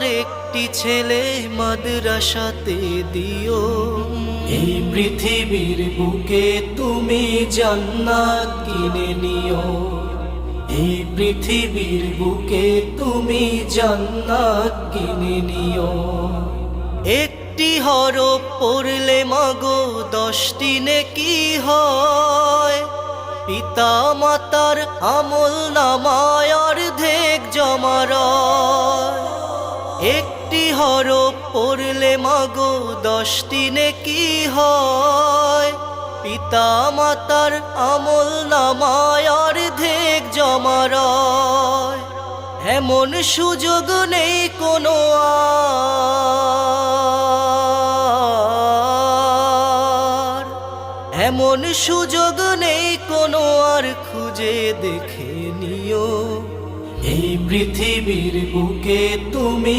আমার একটি ছেলে মাদ্রাসাতে দিও। এই পৃথিবীর বুকে তুমি জান্নাত কিনে নিও। এই পৃথিবীর বুকে তুমি জান্নাত কিনে নিও। একটি হরফ পড়লে মাগো 10টি নেকি হয়। পিতা মাতার আমল নামায় অর্ধেক জমা রয়। একটি হরফ পড়লে মাগো 10টি নেকি হয়। পিতা মাতার আমল নামায় অর্ধেক জমা রয়। এমন সুযোগ নেই কোনো আর, এমন সুযোগ নেই কোনো আর, খুঁজে দেখে নিও। এই পৃথিবীর বুকে তুমি